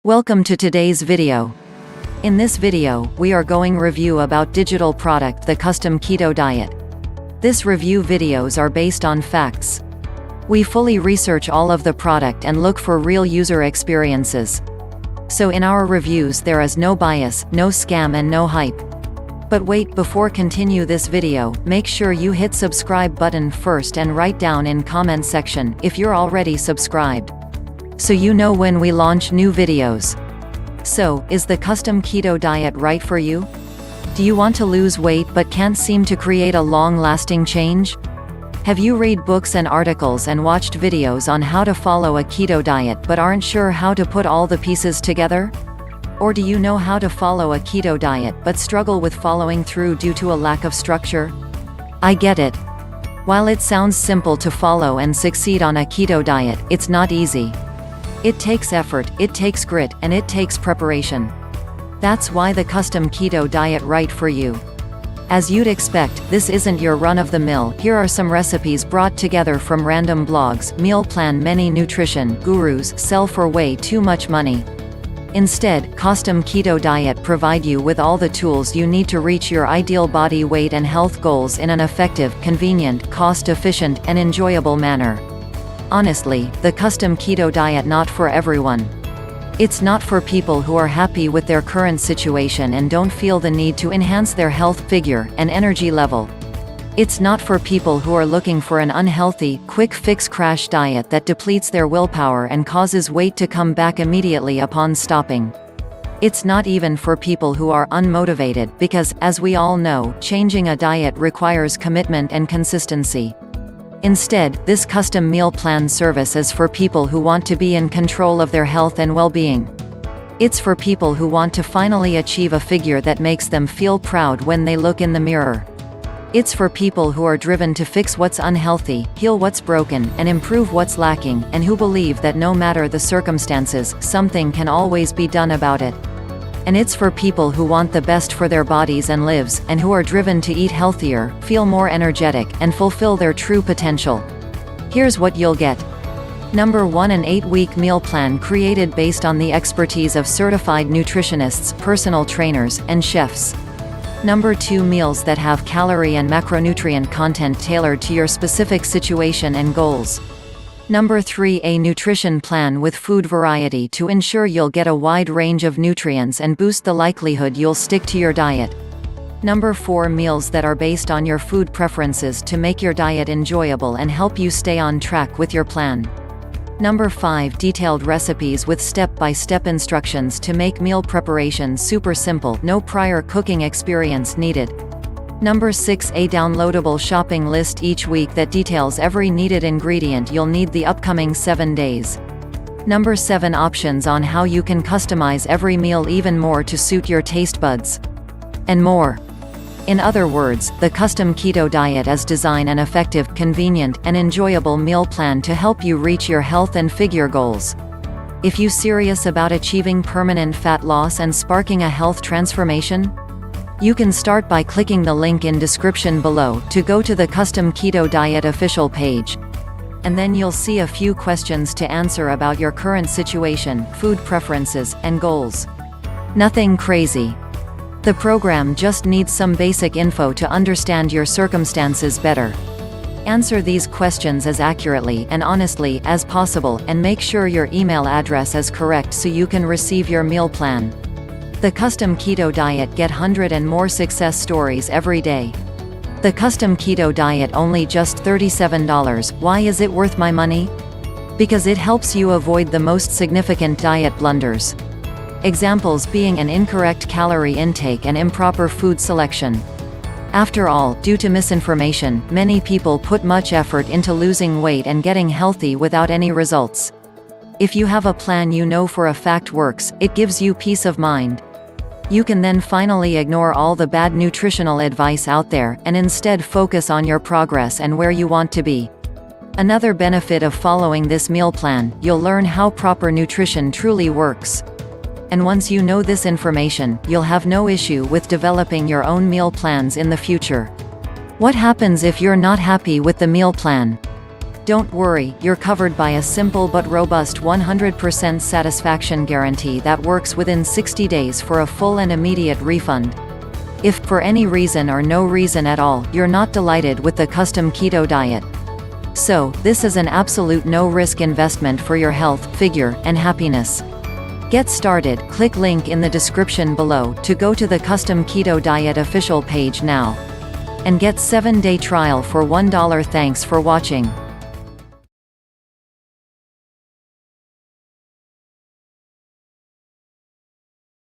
Welcome to today's video. In this video, we are going review about digital product the Custom Keto Diet. This review videos are based on facts. We fully research all of the product and look for real user experiences. So in our reviews there is no bias, no scam and no hype. But wait, before continue this video, make sure you hit subscribe button first and write down in comment section if you're already subscribed, so you know when we launch new videos. So, is the Custom Keto Diet right for you? Do you want to lose weight but can't seem to create a long-lasting change? Have you read books and articles and watched videos on how to follow a keto diet but aren't sure how to put all the pieces together? Or do you know how to follow a keto diet but struggle with following through due to a lack of structure? I get it. While it sounds simple to follow and succeed on a keto diet, it's not easy. It takes effort, it takes grit, and it takes preparation. That's why the Custom Keto Diet right for you. As you'd expect, this isn't your run-of-the-mill. Here are some recipes brought together from random blogs, meal plan many nutrition gurus sell for way too much money. Instead, Custom Keto Diet provide you with all the tools you need to reach your ideal body weight and health goals in an effective, convenient, cost-efficient, and enjoyable manner. Honestly, the Custom Keto Diet not for everyone. It's not for people who are happy with their current situation and don't feel the need to enhance their health, figure, and energy level. It's not for people who are looking for an unhealthy, quick-fix crash diet that depletes their willpower and causes weight to come back immediately upon stopping. It's not even for people who are unmotivated because, as we all know, changing a diet requires commitment and consistency. Instead, this custom meal plan service is for people who want to be in control of their health and well-being. It's for people who want to finally achieve a figure that makes them feel proud when they look in the mirror. It's for people who are driven to fix what's unhealthy, heal what's broken, and improve what's lacking, and who believe that no matter the circumstances, something can always be done about it. And it's for people who want the best for their bodies and lives, and who are driven to eat healthier, feel more energetic, and fulfill their true potential. Here's what you'll get. Number 1, an 8-week meal plan created based on the expertise of certified nutritionists, personal trainers, and chefs. Number 2, meals that have calorie and macronutrient content tailored to your specific situation and goals. Number 3, a nutrition plan with food variety to ensure you'll get a wide range of nutrients and boost the likelihood you'll stick to your diet. Number 4, meals that are based on your food preferences to make your diet enjoyable and help you stay on track with your plan. Number 5, detailed recipes with step-by-step instructions to make meal preparation super simple, no prior cooking experience needed. Number 6, a downloadable shopping list each week that details every needed ingredient you'll need the upcoming 7 days. Number 7, options on how you can customize every meal even more to suit your taste buds. And more. In other words, the Custom Keto Diet is designed an effective, convenient, and enjoyable meal plan to help you reach your health and figure goals. If you're serious about achieving permanent fat loss and sparking a health transformation, you can start by clicking the link in description below to go to the Custom Keto Diet official page. And then you'll see a few questions to answer about your current situation, food preferences, and goals. Nothing crazy. The program just needs some basic info to understand your circumstances better. Answer these questions as accurately and honestly as possible, and make sure your email address is correct so you can receive your meal plan. The Custom Keto Diet get 100 and more success stories every day. The Custom Keto Diet only just $37. Why is it worth my money? Because it helps you avoid the most significant diet blunders. Examples being an incorrect calorie intake and improper food selection. After all, due to misinformation, many people put much effort into losing weight and getting healthy without any results. If you have a plan you know for a fact works, it gives you peace of mind. You can then finally ignore all the bad nutritional advice out there, and instead focus on your progress and where you want to be. Another benefit of following this meal plan, you'll learn how proper nutrition truly works. And once you know this information, you'll have no issue with developing your own meal plans in the future. What happens if you're not happy with the meal plan? Don't worry, you're covered by a simple but robust 100% satisfaction guarantee that works within 60 days for a full and immediate refund. If, for any reason or no reason at all, you're not delighted with the Custom Keto Diet, so this is an absolute no-risk investment for your health, figure, and happiness. Get started. Click link in the description below to go to the Custom Keto Diet official page now and get 7-day trial for $1. Thanks for watching.